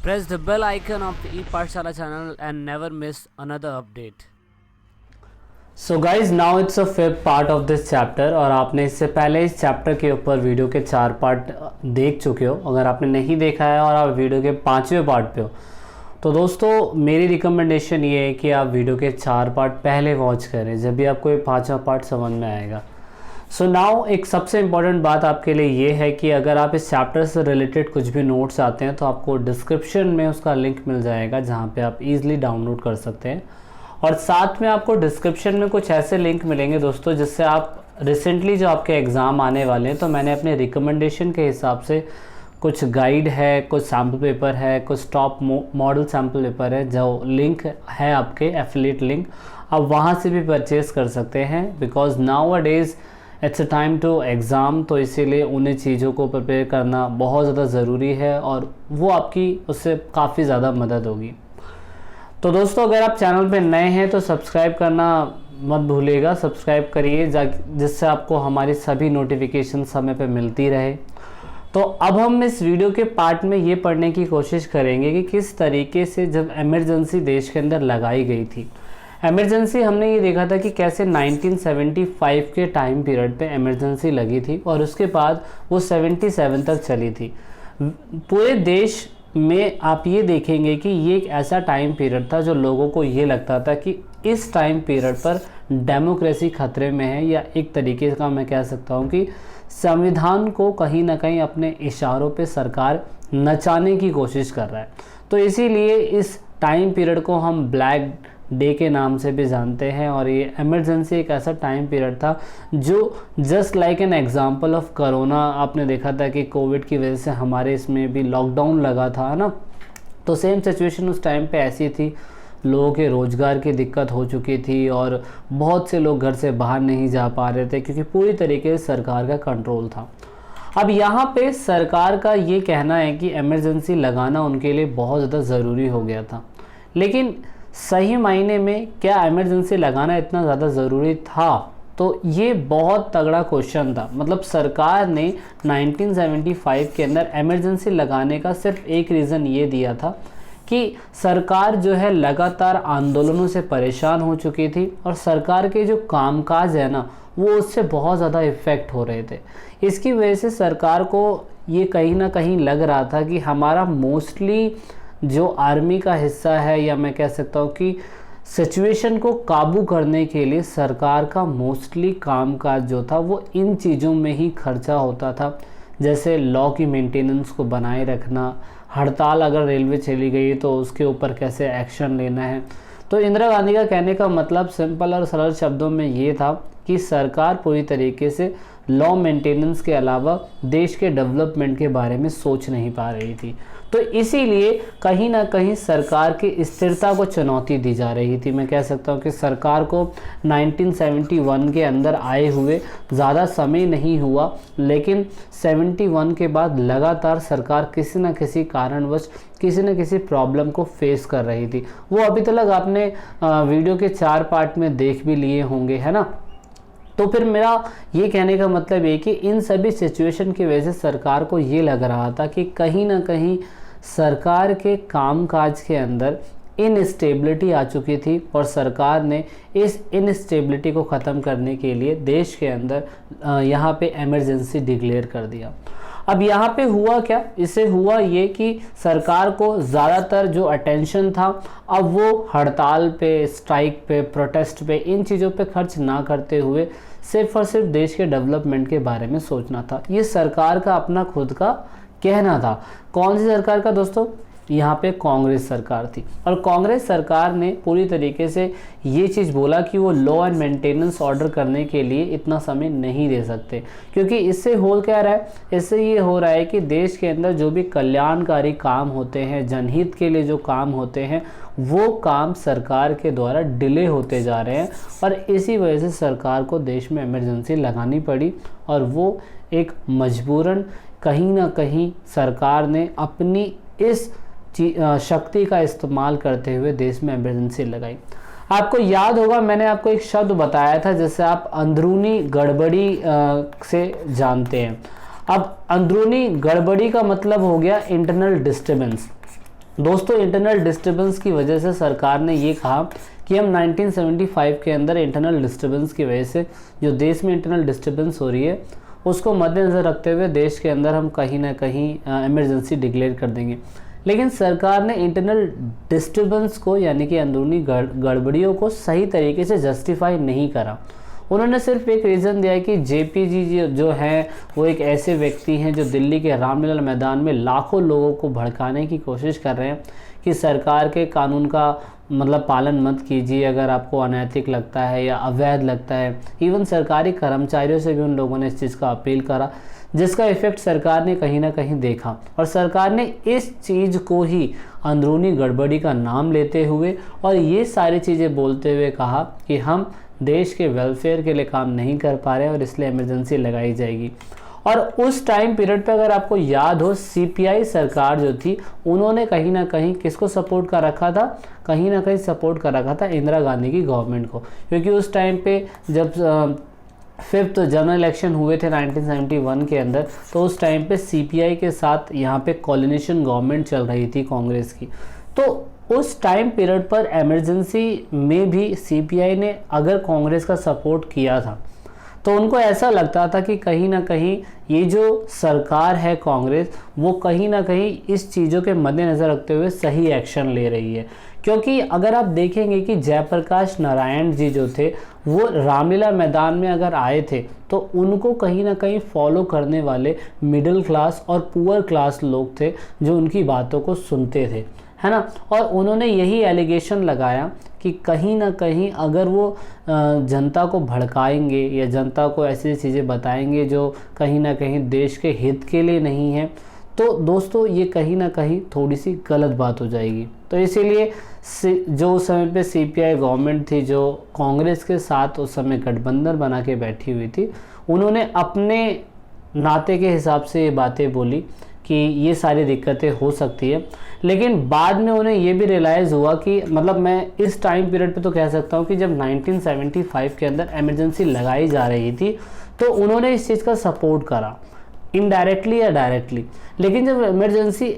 Press the bell icon of the ePathshala channel and never miss another update. So guys now it's a fifth part of this chapter और आपने इससे पहले इस chapter के ऊपर video के 4 part देख चुके हो। अगर आपने नहीं देखा है और आप वीडियो के 5वें पार्ट पे हो तो दोस्तों मेरी रिकमेंडेशन ये है कि आप वीडियो के 4 पार्ट पहले वॉच करें, जब भी आपको ये 5वां पार्ट समझ में आएगा। सो नाउ एक सबसे इम्पॉर्टेंट बात आपके लिए ये है कि अगर आप इस चैप्टर से रिलेटेड कुछ भी नोट्स आते हैं तो आपको डिस्क्रिप्शन में उसका लिंक मिल जाएगा जहाँ पे आप इजीली डाउनलोड कर सकते हैं। और साथ में आपको डिस्क्रिप्शन में कुछ ऐसे लिंक मिलेंगे दोस्तों जिससे आप रिसेंटली जो आपके एग्ज़ाम आने वाले हैं तो मैंने अपने रिकमेंडेशन के हिसाब से कुछ गाइड है, कुछ सैम्पल पेपर है, कुछ टॉप मॉडल सैम्पल पेपर है, जो लिंक है आपके एफिलिएट लिंक आप वहाँ से भी परचेज़ कर सकते हैं। Because nowadays it's a time to exam, तो इसीलिए उन्हीं चीज़ों को प्रिपेयर करना बहुत ज़्यादा ज़रूरी है और वो आपकी उससे काफ़ी ज़्यादा मदद होगी। तो दोस्तों अगर आप चैनल पे नए हैं तो सब्सक्राइब करना मत भूलिएगा, सब्सक्राइब करिए जिससे आपको हमारी सभी नोटिफिकेशन समय पे मिलती रहे। तो अब हम इस वीडियो के पार्ट में ये पढ़ने की कोशिश करेंगे कि किस तरीके से जब इमरजेंसी देश के अंदर लगाई गई थी। इमरजेंसी हमने ये देखा था कि कैसे 1975 के टाइम पीरियड पे इमरजेंसी लगी थी और उसके बाद वो 77 तक चली थी। पूरे देश में आप ये देखेंगे कि ये एक ऐसा टाइम पीरियड था जो लोगों को ये लगता था कि इस टाइम पीरियड पर डेमोक्रेसी खतरे में है, या एक तरीके का मैं कह सकता हूँ कि संविधान को कहीं ना कहीं अपने इशारों पे सरकार नचाने की कोशिश कर रहा है। तो इसीलिए इस टाइम पीरियड को हम ब्लैक डे के नाम से भी जानते हैं। और ये इमरजेंसी एक ऐसा टाइम पीरियड था जो just like an example of corona, आपने देखा था कि कोविड की वजह से हमारे इसमें भी लॉकडाउन लगा था ना, तो सेम सिचुएशन उस टाइम पे ऐसी थी। लोगों के रोज़गार की दिक्कत हो चुकी थी और बहुत से लोग घर से बाहर नहीं जा पा रहे थे क्योंकि पूरी तरीके से सरकार का कंट्रोल था। अब यहाँ पे सरकार का ये कहना है कि इमरजेंसी लगाना उनके लिए बहुत ज़्यादा ज़रूरी हो गया था, लेकिन सही मायने में क्या इमरजेंसी लगाना इतना ज़्यादा ज़रूरी था? तो ये बहुत तगड़ा क्वेश्चन था। मतलब सरकार ने 1975 के अंदर इमरजेंसी लगाने का सिर्फ एक रीज़न ये दिया था कि सरकार जो है लगातार आंदोलनों से परेशान हो चुकी थी और सरकार के जो कामकाज है ना वो उससे बहुत ज़्यादा इफ़ेक्ट हो रहे थे। इसकी वजह से सरकार को ये कहीं ना कहीं लग रहा था कि हमारा मोस्टली जो आर्मी का हिस्सा है, या मैं कह सकता हूँ कि सिचुएशन को काबू करने के लिए सरकार का मोस्टली कामकाज जो था वो इन चीज़ों में ही खर्चा होता था, जैसे लॉ की मेंटेनेंस को बनाए रखना, हड़ताल अगर रेलवे चली गई तो उसके ऊपर कैसे एक्शन लेना है। तो इंदिरा गांधी का कहने का मतलब सिंपल और सरल शब्दों में ये था कि सरकार पूरी तरीके से लॉ मेंटेनेंस के अलावा देश के डेवलपमेंट के बारे में सोच नहीं पा रही थी। तो इसीलिए कहीं ना कहीं सरकार की स्थिरता को चुनौती दी जा रही थी। मैं कह सकता हूँ कि सरकार को 1971 के अंदर आए हुए ज़्यादा समय नहीं हुआ, लेकिन 71 के बाद लगातार सरकार किसी न किसी कारणवश किसी न किसी प्रॉब्लम को फेस कर रही थी। वो अभी तक आपने वीडियो के 4 पार्ट में देख भी लिए होंगे, है ना। तो फिर मेरा ये कहने का मतलब ये कि इन सभी सिचुएशन की वजह से सरकार को ये लग रहा था कि कहीं ना कहीं सरकार के कामकाज के अंदर इनस्टेबिलिटी आ चुकी थी और सरकार ने इस इनस्टेबिलिटी को ख़त्म करने के लिए देश के अंदर यहाँ पे इमरजेंसी डिक्लेयर कर दिया। अब यहाँ पे हुआ क्या? इससे हुआ ये कि सरकार को ज़्यादातर जो अटेंशन था अब वो हड़ताल पे, स्ट्राइक पे, प्रोटेस्ट पे, इन चीज़ों पे खर्च ना करते हुए सिर्फ और सिर्फ देश के डेवलपमेंट के बारे में सोचना था। ये सरकार का अपना खुद का कहना था। कौन सी सरकार का दोस्तों? यहाँ पे कांग्रेस सरकार थी। और कांग्रेस सरकार ने पूरी तरीके से ये चीज़ बोला कि वो लॉ एंड मेंटेनेंस ऑर्डर करने के लिए इतना समय नहीं दे सकते, क्योंकि इससे हो क्या रहा है, इससे ये हो रहा है कि देश के अंदर जो भी कल्याणकारी काम होते हैं, जनहित के लिए जो काम होते हैं, वो काम सरकार के द्वारा डिले होते जा रहे हैं और इसी वजह से सरकार को देश में इमरजेंसी लगानी पड़ी। और वो एक मजबूरन कहीं ना कहीं सरकार ने अपनी इस शक्ति का इस्तेमाल करते हुए देश में इमरजेंसी लगाई। आपको याद होगा मैंने आपको एक शब्द बताया था जिससे आप अंदरूनी गड़बड़ी से जानते हैं। अब अंदरूनी गड़बड़ी का मतलब हो गया इंटरनल डिस्टर्बेंस। दोस्तों इंटरनल डिस्टर्बेंस की वजह से सरकार ने ये कहा कि हम 1975 के अंदर इंटरनल डिस्टर्बेंस की वजह से जो देश में इंटरनल डिस्टर्बेंस हो रही है उसको मद्देनज़र रखते हुए देश के अंदर हम कहीं ना कहीं इमरजेंसी डिक्लेयर कर देंगे। लेकिन सरकार ने इंटरनल डिस्टर्बेंस को यानी कि अंदरूनी गड़बड़ियों को सही तरीके से जस्टिफाई नहीं करा। उन्होंने सिर्फ एक रीज़न दिया कि जेपी जी जो हैं वो एक ऐसे व्यक्ति हैं जो दिल्ली के रामलीला मैदान में लाखों लोगों को भड़काने की कोशिश कर रहे हैं कि सरकार के कानून का मतलब पालन मत कीजिए अगर आपको अनैतिक लगता है या अवैध लगता है। इवन सरकारी कर्मचारियों से भी उन लोगों ने इस चीज़ का अपील करा, जिसका इफ़ेक्ट सरकार ने कहीं ना कहीं देखा और सरकार ने इस चीज़ को ही अंदरूनी गड़बड़ी का नाम लेते हुए और ये सारी चीज़ें बोलते हुए कहा कि हम देश के वेलफेयर के लिए काम नहीं कर पा रहे हैं और इसलिए इमरजेंसी लगाई जाएगी। और उस टाइम पीरियड पे अगर आपको याद हो सीपीआई सरकार जो थी उन्होंने कहीं ना कहीं किसको सपोर्ट कर रखा था, कहीं ना कहीं सपोर्ट कर रखा था इंदिरा गांधी की गवर्नमेंट को, क्योंकि उस टाइम पे जब 5th जनरल इलेक्शन हुए थे 1971 के अंदर तो उस टाइम पे सीपीआई के साथ यहाँ पे कोलिनेशन गवर्नमेंट चल रही थी कांग्रेस की। तो उस टाइम पीरियड पर इमरजेंसी में भी सीपीआई ने अगर कांग्रेस का सपोर्ट किया था तो उनको ऐसा लगता था कि कहीं ना कहीं ये जो सरकार है कांग्रेस वो कहीं ना कहीं इस चीज़ों के मद्देनज़र रखते हुए सही एक्शन ले रही है। क्योंकि अगर आप देखेंगे कि जयप्रकाश नारायण जी जो थे वो रामलीला मैदान में अगर आए थे तो उनको कहीं ना कहीं फॉलो करने वाले मिडिल क्लास और पुअर क्लास लोग थे जो उनकी बातों को सुनते थे, है ना। और उन्होंने यही एलिगेशन लगाया कि कहीं ना कहीं अगर वो जनता को भड़काएंगे या जनता को ऐसी चीज़ें बताएंगे जो कहीं ना कहीं देश के हित के लिए नहीं है तो दोस्तों ये कहीं ना कहीं थोड़ी सी गलत बात हो जाएगी। तो इसीलिए जो उस समय पे सीपीआई गवर्नमेंट थी जो कांग्रेस के साथ उस समय गठबंधन बना के बैठी हुई थी, उन्होंने अपने नाते के हिसाब से ये बातें बोली कि ये सारी दिक्कतें हो सकती है। लेकिन बाद में उन्हें ये भी रियलाइज़ हुआ कि मतलब मैं इस टाइम पीरियड पे तो कह सकता हूँ कि जब 1975 के अंदर इमरजेंसी लगाई जा रही थी तो उन्होंने इस चीज़ का सपोर्ट करा इनडायरेक्टली या डायरेक्टली। लेकिन जब इमरजेंसी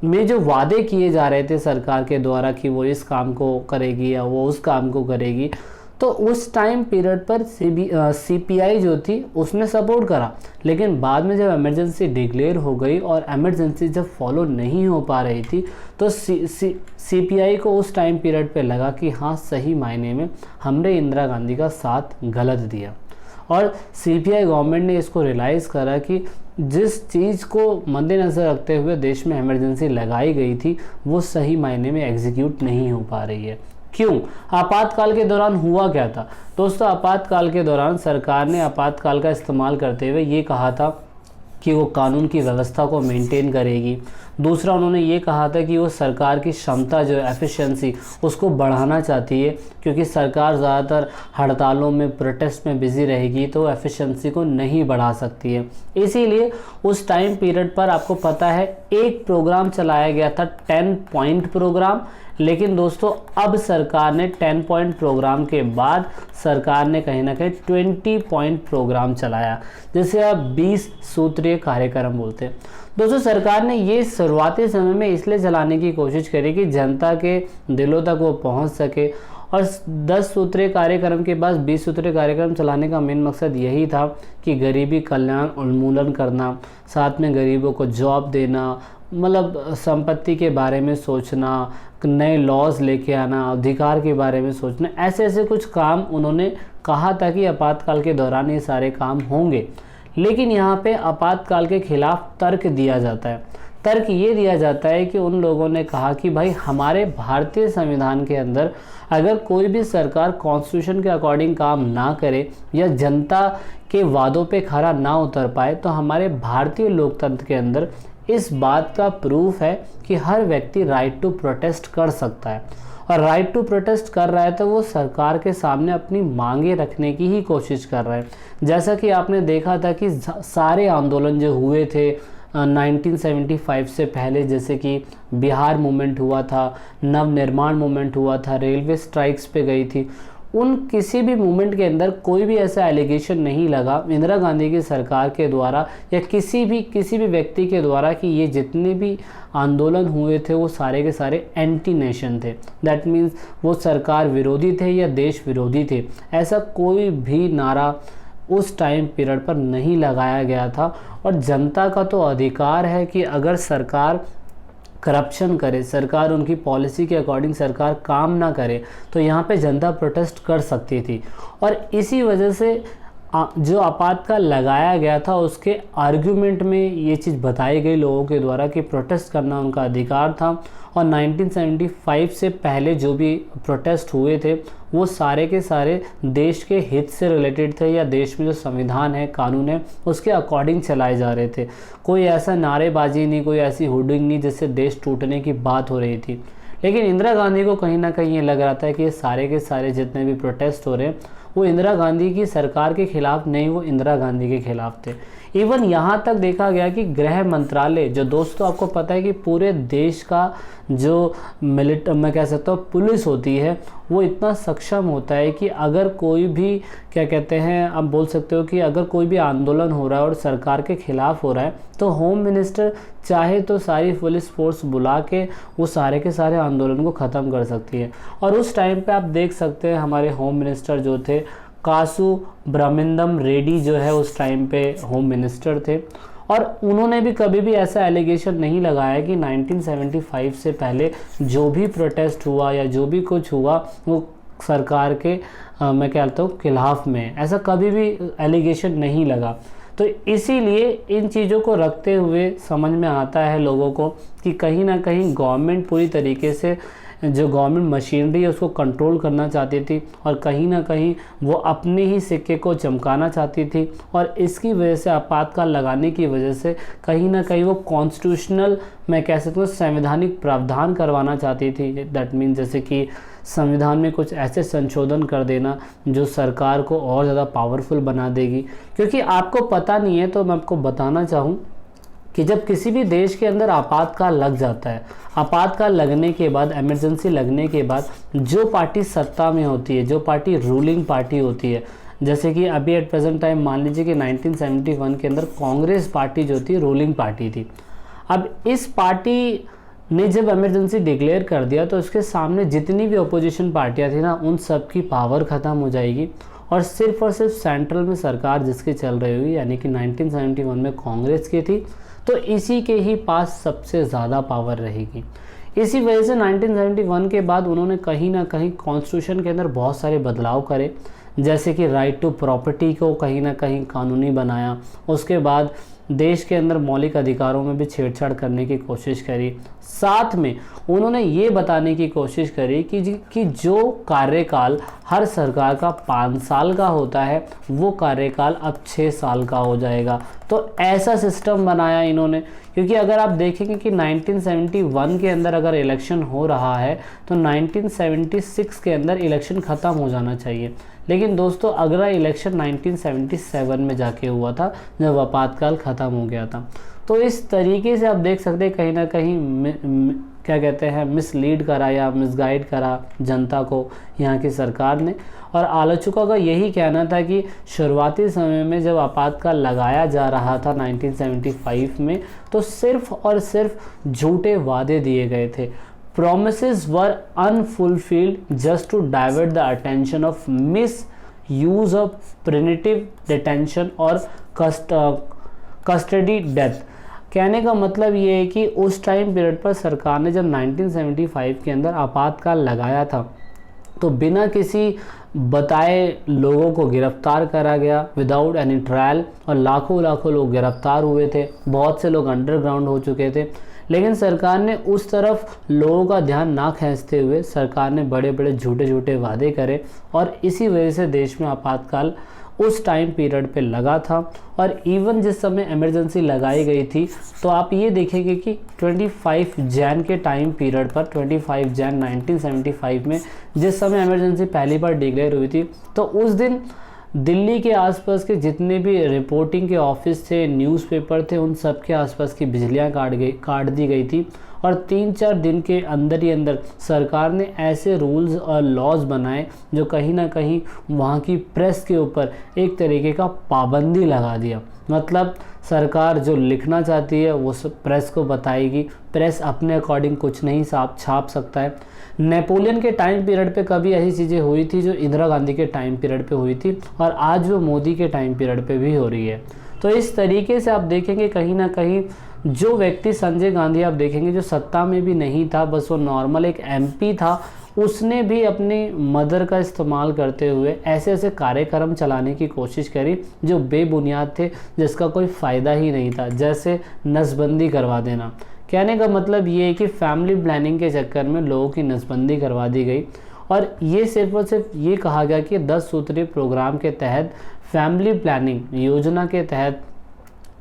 में जो वादे किए जा रहे थे सरकार के द्वारा कि वो इस काम को करेगी या वो उस काम को करेगी तो उस टाइम पीरियड पर सीपीआई जो थी उसने सपोर्ट करा। लेकिन बाद में जब इमरजेंसी डिक्लेयर हो गई और इमरजेंसी जब फॉलो नहीं हो पा रही थी तो सीपीआई को उस टाइम पीरियड पे लगा कि हाँ सही मायने में हमने इंदिरा गांधी का साथ गलत दिया और सीपीआई गवर्नमेंट ने इसको रियलाइज़ करा कि जिस चीज़ को मद्देनज़र रखते हुए देश में इमरजेंसी लगाई गई थी वो सही मायने में एग्जीक्यूट नहीं हो पा रही है। क्यों? आपातकाल के दौरान हुआ क्या था दोस्तों? आपातकाल के दौरान सरकार ने आपातकाल का इस्तेमाल करते हुए ये कहा था कि वो कानून की व्यवस्था को मेंटेन करेगी। दूसरा उन्होंने ये कहा था कि वो सरकार की क्षमता जो है एफिशिएंसी उसको बढ़ाना चाहती है क्योंकि सरकार ज़्यादातर हड़तालों में प्रोटेस्ट में बिज़ी रहेगी तो एफिशिएंसी को नहीं बढ़ा सकती है। इसीलिए उस टाइम पीरियड पर आपको पता है एक प्रोग्राम चलाया गया था 10 पॉइंट प्रोग्राम। लेकिन दोस्तों अब सरकार ने 10 पॉइंट प्रोग्राम के बाद सरकार ने कहीं ना कहीं 20 पॉइंट प्रोग्राम चलाया जिसे आप 20 सूत्रीय कार्यक्रम बोलते हैं। दोस्तों सरकार ने ये शुरुआती समय में इसलिए चलाने की कोशिश करी कि जनता के दिलों तक वो पहुंच सके और 10 सूत्रीय कार्यक्रम के बाद 20 सूत्रीय कार्यक्रम चलाने का मेन मकसद यही था कि गरीबी कल्याण उन्मूलन करना, साथ में गरीबों को जॉब देना, मतलब संपत्ति के बारे में सोचना, नए लॉज लेके आना, अधिकार के बारे में सोचना, ऐसे ऐसे कुछ काम उन्होंने कहा था कि आपातकाल के दौरान ये सारे काम होंगे। लेकिन यहाँ पे आपातकाल के खिलाफ तर्क दिया जाता है। तर्क ये दिया जाता है कि उन लोगों ने कहा कि भाई हमारे भारतीय संविधान के अंदर अगर कोई भी सरकार कॉन्स्टिट्यूशन के अकॉर्डिंग काम ना करे या जनता के वादों पे खरा ना उतर पाए तो हमारे भारतीय लोकतंत्र के अंदर इस बात का प्रूफ है कि हर व्यक्ति राइट टू प्रोटेस्ट कर सकता है और राइट टू प्रोटेस्ट कर रहा है तो वो सरकार के सामने अपनी मांगे रखने की ही कोशिश कर रहा है। जैसा कि आपने देखा था कि सारे आंदोलन जो हुए थे 1975 से पहले, जैसे कि बिहार मूवमेंट हुआ था, नवनिर्माण मूवमेंट हुआ था, रेलवे स्ट्राइक्स पे गई थी, उन किसी भी मूवमेंट के अंदर कोई भी ऐसा एलिगेशन नहीं लगा इंदिरा गांधी की सरकार के द्वारा या किसी भी व्यक्ति के द्वारा कि ये जितने भी आंदोलन हुए थे वो सारे के सारे एंटी नेशन थे। दैट मीन्स वो सरकार विरोधी थे या देश विरोधी थे, ऐसा कोई भी नारा उस टाइम पीरियड पर नहीं लगाया गया था। और जनता का तो अधिकार है कि अगर सरकार करप्शन करे, सरकार उनकी पॉलिसी के अकॉर्डिंग सरकार काम ना करे, तो यहाँ पे जनता प्रोटेस्ट कर सकती थी। और इसी वजह से जो आपातकाल लगाया गया था उसके आर्गुमेंट में ये चीज़ बताई गई लोगों के द्वारा कि प्रोटेस्ट करना उनका अधिकार था। और 1975 से पहले जो भी प्रोटेस्ट हुए थे वो सारे के सारे देश के हित से रिलेटेड थे या देश में जो संविधान है, कानून है, उसके अकॉर्डिंग चलाए जा रहे थे। कोई ऐसा नारेबाजी नहीं, कोई ऐसी हुडिंग नहीं जिससे देश टूटने की बात हो रही थी। लेकिन इंदिरा गांधी को कहीं ना कहीं ये लग रहा था कि ये सारे के सारे जितने भी प्रोटेस्ट हो रहे हैं वो इंदिरा गांधी की सरकार के खिलाफ नहीं, वो इंदिरा गांधी के खिलाफ थे। इवन यहाँ तक देखा गया कि गृह मंत्रालय, जो दोस्तों आपको पता है कि पूरे देश का जो मैं कह सकता हूँ पुलिस होती है, वो इतना सक्षम होता है कि अगर कोई भी क्या कहते हैं, आप बोल सकते हो कि अगर कोई भी आंदोलन हो रहा है और सरकार के खिलाफ हो रहा है तो होम मिनिस्टर चाहे तो सारी पुलिस फोर्स बुला के वो सारे के सारे आंदोलन को ख़त्म कर सकती है। और उस टाइम पे आप देख सकते हैं हमारे होम मिनिस्टर जो थे कासू ब्रह्मेंद्रम रेड्डी जो है उस टाइम पे होम मिनिस्टर थे। और उन्होंने भी कभी भी ऐसा एलिगेशन नहीं लगाया कि 1975 से पहले जो भी प्रोटेस्ट हुआ या जो भी कुछ हुआ वो सरकार के मैं कहता हूँ खिलाफ में, ऐसा कभी भी एलिगेशन नहीं लगा। तो इसीलिए इन चीज़ों को रखते हुए समझ में आता है लोगों को कि कहीं ना कहीं गवर्नमेंट पूरी तरीके से जो गवर्नमेंट मशीनरी है उसको कंट्रोल करना चाहती थी और कहीं ना कहीं वो अपने ही सिक्के को चमकाना चाहती थी। और इसकी वजह से आपातकाल लगाने की वजह से कहीं ना कहीं वो कॉन्स्टिट्यूशनल मैं कह सकता हूँ संवैधानिक प्रावधान करवाना चाहती थी। दैट मीन जैसे कि संविधान में कुछ ऐसे संशोधन कर देना जो सरकार को और ज़्यादा पावरफुल बना देगी। क्योंकि आपको पता नहीं है तो मैं आपको बताना चाहूँ कि जब किसी भी देश के अंदर आपातकाल लग जाता है, आपातकाल लगने के बाद, इमरजेंसी लगने के बाद जो पार्टी सत्ता में होती है, जो पार्टी रूलिंग पार्टी होती है, जैसे कि अभी एट प्रेजेंट टाइम मान लीजिए कि 1971 के अंदर कांग्रेस पार्टी जो थी रूलिंग पार्टी थी। अब इस पार्टी ने जब इमरजेंसी डिक्लेयर कर दिया तो उसके सामने जितनी भी अपोजिशन पार्टियाँ थी ना उन सब की पावर ख़त्म हो जाएगी और सिर्फ सेंट्रल में सरकार जिसकी चल रही हुई यानी कि 1971 में कांग्रेस की थी तो इसी के ही पास सबसे ज़्यादा पावर रहेगी। इसी वजह से 1971 के बाद उन्होंने कहीं ना कहीं कॉन्स्टिट्यूशन के अंदर बहुत सारे बदलाव करे, जैसे कि राइट टू प्रॉपर्टी को कहीं ना कहीं कानूनी बनाया। उसके बाद देश के अंदर मौलिक अधिकारों में भी छेड़छाड़ करने की कोशिश करी। साथ में उन्होंने ये बताने की कोशिश करी कि जो कार्यकाल हर सरकार का 5 साल का होता है वो कार्यकाल अब 6 साल का हो जाएगा। तो ऐसा सिस्टम बनाया इन्होंने, क्योंकि अगर आप देखेंगे कि 1971 के अंदर अगर इलेक्शन हो रहा है तो 1976 के अंदर इलेक्शन ख़त्म हो जाना चाहिए। लेकिन दोस्तों अगला इलेक्शन 1977 में जाके हुआ था जब आपातकाल ख़त्म हो गया था। तो इस तरीके से आप देख सकते हैं कहीं ना कहीं क्या कहते हैं मिसलीड करा या मिसगाइड करा जनता को यहाँ की सरकार ने। और आलोचकों का यही कहना था कि शुरुआती समय में जब आपातकाल लगाया जा रहा था 1975 में तो सिर्फ और सिर्फ झूठे वादे दिए गए थे। Promises were unfulfilled just to divert the attention of misuse of punitive detention और custody death। कहने का मतलब ये है कि उस टाइम पीरियड पर सरकार ने जब 1975 के अंदर आपातकाल लगाया था तो बिना किसी बताए लोगों को गिरफ्तार करा गया विदाउट एनी ट्रायल और लाखों लोग गिरफ्तार हुए थे। बहुत से लोग अंडरग्राउंड हो चुके थे। लेकिन सरकार ने उस तरफ लोगों का ध्यान ना खींचते हुए सरकार ने बड़े बड़े झूठे वादे करे और इसी वजह से देश में आपातकाल उस टाइम पीरियड पे लगा था। और इवन जिस समय इमरजेंसी लगाई गई थी तो आप ये देखेंगे कि 25 जैन के टाइम पीरियड पर 25 जैन 1975 में जिस समय इमरजेंसी पहली बार डिक्लेयर हुई थी तो उस दिन दिल्ली के आसपास के जितने भी रिपोर्टिंग के ऑफिस थे, न्यूज़पेपर थे, उन सब के आसपास की बिजलियाँ काट दी गई थी और 3-4 दिन के अंदर ही अंदर सरकार ने ऐसे रूल्स और लॉज बनाए जो कहीं ना कहीं वहाँ की प्रेस के ऊपर एक तरीके का पाबंदी लगा दिया। मतलब सरकार जो लिखना चाहती है वो सब प्रेस को बताएगी, प्रेस अपने अकॉर्डिंग कुछ नहीं छाप सकता है। नेपोलियन के टाइम पीरियड पे कभी ऐसी चीज़ें हुई थी जो इंदिरा गांधी के टाइम पीरियड पे हुई थी, और आज वो मोदी के टाइम पीरियड पे भी हो रही है। तो इस तरीके से आप देखेंगे कहीं ना कहीं जो व्यक्ति संजय गांधी आप देखेंगे जो सत्ता में भी नहीं था, बस वो नॉर्मल एक एमपी था, उसने भी अपनी मदर का इस्तेमाल करते हुए ऐसे ऐसे कार्यक्रम चलाने की कोशिश करी जो बेबुनियाद थे, जिसका कोई फ़ायदा ही नहीं था। जैसे नसबंदी करवा देना, कहने का मतलब ये है कि फैमिली प्लानिंग के चक्कर में लोगों की नसबंदी करवा दी गई, और ये सिर्फ और सिर्फ ये कहा गया कि 10 सूत्रीय प्रोग्राम के तहत, फैमिली प्लानिंग योजना के तहत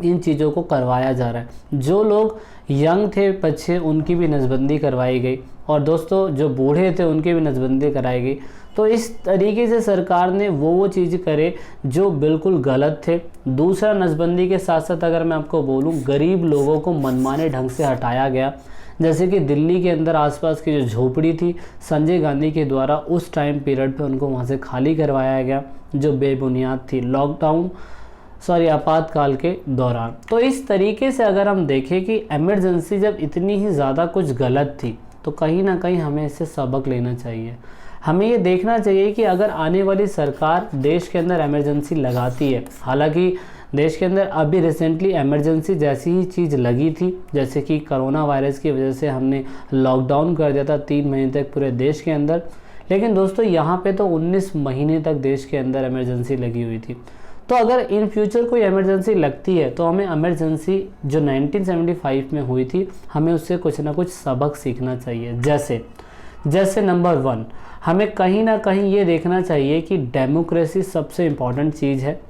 इन चीज़ों को करवाया जा रहा है। जो लोग यंग थे बच्चे उनकी भी नसबंदी करवाई गई, और दोस्तों जो बूढ़े थे उनकी भी नसबंदी कराई गई। तो इस तरीके से सरकार ने वो चीज़ करे जो बिल्कुल गलत थे। दूसरा, नसबंदी के साथ साथ अगर मैं आपको बोलूँ, गरीब लोगों को मनमाने ढंग से हटाया गया। जैसे कि दिल्ली के अंदर आसपास की जो झोपड़ी थी, संजय गांधी के द्वारा उस टाइम पीरियड पे उनको वहाँ से खाली करवाया गया जो बेबुनियाद थी आपातकाल के दौरान। तो इस तरीके से अगर हम देखें कि इमरजेंसी जब इतनी ही ज़्यादा कुछ गलत थी तो कहीं ना कहीं हमें इससे सबक लेना चाहिए। हमें ये देखना चाहिए कि अगर आने वाली सरकार देश के अंदर इमरजेंसी लगाती है, हालांकि देश के अंदर अभी रिसेंटली इमरजेंसी जैसी ही चीज़ लगी थी, जैसे कि कोरोना वायरस की वजह से हमने लॉकडाउन कर दिया था 3 महीने तक पूरे देश के अंदर, लेकिन दोस्तों यहाँ पे तो 19 महीने तक देश के अंदर इमरजेंसी लगी हुई थी। तो अगर इन फ्यूचर कोई इमरजेंसी लगती है तो हमें इमरजेंसी जो 1975 में हुई थी, हमें उससे कुछ ना कुछ सबक सीखना चाहिए। जैसे नंबर 1, हमें कहीं ना कहीं ये देखना चाहिए कि डेमोक्रेसी सबसे इम्पॉर्टेंट चीज़ है,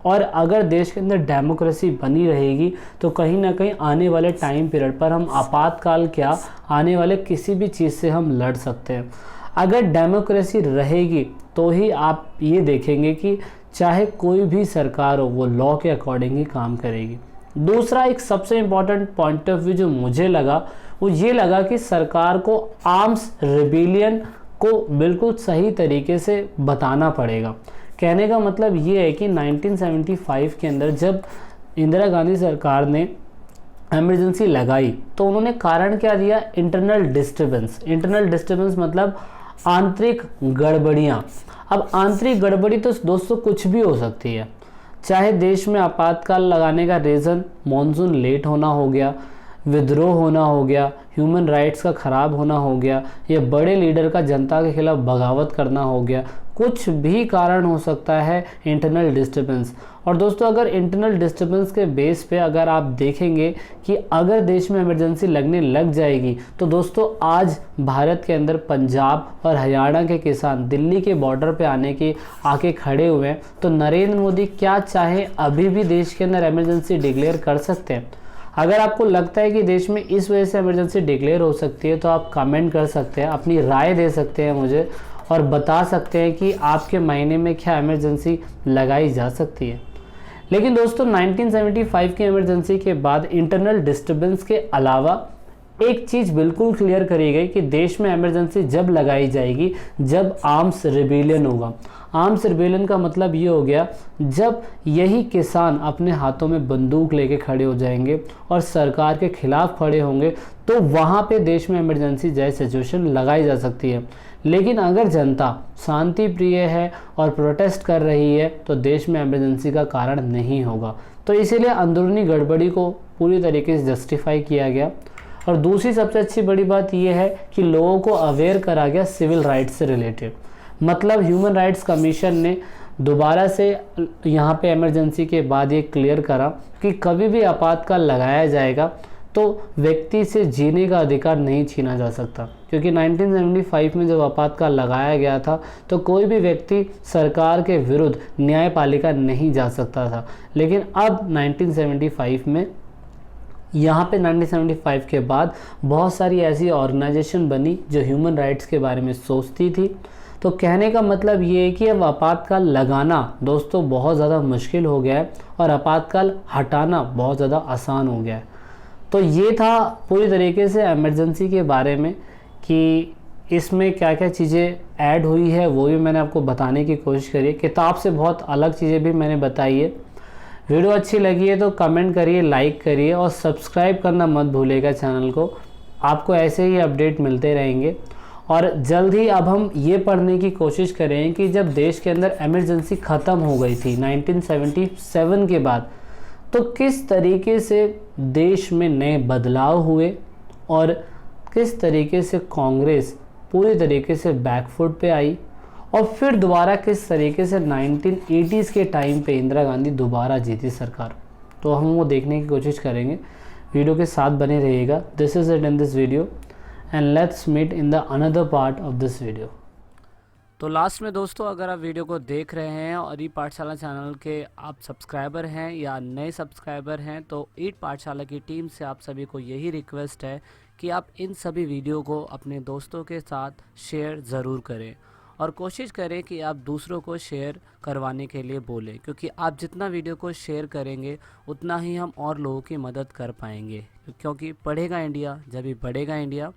और अगर देश के अंदर डेमोक्रेसी बनी रहेगी तो कहीं ना कहीं आने वाले टाइम पीरियड पर हम आपातकाल क्या, आने वाले किसी भी चीज़ से हम लड़ सकते हैं। अगर डेमोक्रेसी रहेगी तो ही आप ये देखेंगे कि चाहे कोई भी सरकार हो वो लॉ के अकॉर्डिंग ही काम करेगी। दूसरा, एक सबसे इम्पॉर्टेंट पॉइंट ऑफ व्यू जो मुझे लगा वो ये लगा कि सरकार को आर्म्स रिबेलियन को बिल्कुल सही तरीके से बताना पड़ेगा। कहने का मतलब ये है कि 1975 के अंदर जब इंदिरा गांधी सरकार ने इमरजेंसी लगाई तो उन्होंने कारण क्या दिया, इंटरनल डिस्टर्बेंस मतलब आंतरिक गड़बड़ियाँ। अब आंतरिक गड़बड़ी तो दोस्तों कुछ भी हो सकती है, चाहे देश में आपातकाल लगाने का रीज़न मॉनसून लेट होना हो गया, विद्रोह होना हो गया, ह्यूमन राइट्स का ख़राब होना हो गया, या बड़े लीडर का जनता के खिलाफ बगावत करना हो गया, कुछ भी कारण हो सकता है इंटरनल डिस्टर्बेंस। और दोस्तों अगर इंटरनल डिस्टर्बेंस के बेस पे अगर आप देखेंगे कि अगर देश में इमरजेंसी लगने लग जाएगी तो दोस्तों आज भारत के अंदर पंजाब और हरियाणा के किसान दिल्ली के बॉर्डर पे आके खड़े हुए हैं, तो नरेंद्र मोदी क्या चाहे अभी भी देश के अंदर इमरजेंसी डिक्लेयर कर सकते हैं। अगर आपको लगता है कि देश में इस वजह से इमरजेंसी डिक्लेयर हो सकती है तो आप कमेंट कर सकते हैं, अपनी राय दे सकते हैं मुझे, और बता सकते हैं कि आपके महीने में क्या इमरजेंसी लगाई जा सकती है। लेकिन दोस्तों 1975 की इमरजेंसी के बाद इंटरनल डिस्टर्बेंस के अलावा एक चीज़ बिल्कुल क्लियर करी गई कि देश में इमरजेंसी जब लगाई जाएगी जब आर्म्स रिबेलियन होगा। आर्म्स रिबेलियन का मतलब ये हो गया जब यही किसान अपने हाथों में बंदूक लेके खड़े हो जाएंगे और सरकार के खिलाफ खड़े होंगे, तो वहाँ पे देश में इमरजेंसी जैसी सिचुएशन लगाई जा सकती है। लेकिन अगर जनता शांति प्रिय है और प्रोटेस्ट कर रही है तो देश में इमरजेंसी का कारण नहीं होगा। तो इसीलिए अंदरूनी गड़बड़ी को पूरी तरीके से जस्टिफाई किया गया। और दूसरी सबसे अच्छी बड़ी बात यह है कि लोगों को अवेयर करा गया सिविल राइट्स से रिलेटेड। मतलब ह्यूमन राइट्स कमीशन ने दोबारा से यहाँ पे इमरजेंसी के बाद ये क्लियर करा कि कभी भी आपातकाल लगाया जाएगा तो व्यक्ति से जीने का अधिकार नहीं छीना जा सकता, क्योंकि 1975 में जब आपातकाल लगाया गया था तो कोई भी व्यक्ति सरकार के विरुद्ध न्यायपालिका नहीं जा सकता था। लेकिन अब 1975 में यहाँ पे 1975 के बाद बहुत सारी ऐसी ऑर्गेनाइजेशन बनी जो ह्यूमन राइट्स के बारे में सोचती थी। तो कहने का मतलब ये है कि अब आपातकाल लगाना दोस्तों बहुत ज़्यादा मुश्किल हो गया है और आपातकाल हटाना बहुत ज़्यादा आसान हो गया है। तो ये था पूरी तरीके से इमरजेंसी के बारे में कि इसमें क्या क्या चीज़ें ऐड हुई है वो भी मैंने आपको बताने की कोशिश करी है। किताब से बहुत अलग चीज़ें भी मैंने बताई है। वीडियो अच्छी लगी है तो कमेंट करिए, लाइक करिए और सब्सक्राइब करना मत भूलिएगा चैनल को। आपको ऐसे ही अपडेट मिलते रहेंगे। और जल्द ही अब हम ये पढ़ने की कोशिश करें कि जब देश के अंदर इमरजेंसी ख़त्म हो गई थी 1977 के बाद, तो किस तरीके से देश में नए बदलाव हुए और किस तरीके से कांग्रेस पूरी तरीके से बैकफुट पे आई और फिर दोबारा किस तरीके से 1980s के टाइम पे इंदिरा गांधी दोबारा जीती सरकार। तो हम वो देखने की कोशिश करेंगे। वीडियो के साथ बने रहिएगा। This is it in this video and let's meet in the another part of this video. तो लास्ट में दोस्तों, अगर आप वीडियो को देख रहे हैं और ई पाठशाला चैनल के आप सब्सक्राइबर हैं या नए सब्सक्राइबर हैं, तो ईट पाठशाला की टीम से आप सभी को यही रिक्वेस्ट है कि आप इन सभी वीडियो को अपने दोस्तों के साथ शेयर ज़रूर करें और कोशिश करें कि आप दूसरों को शेयर करवाने के लिए बोलें, क्योंकि आप जितना वीडियो को शेयर करेंगे उतना ही हम और लोगों की मदद कर पाएंगे, क्योंकि पढ़ेगा इंडिया जब भी बढ़ेगा इंडिया।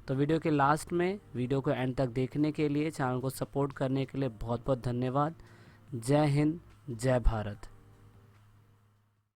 तो वीडियो के लास्ट में वीडियो को एंड तक देखने के लिए, चैनल को सपोर्ट करने के लिए बहुत बहुत धन्यवाद। जय हिंद, जय भारत।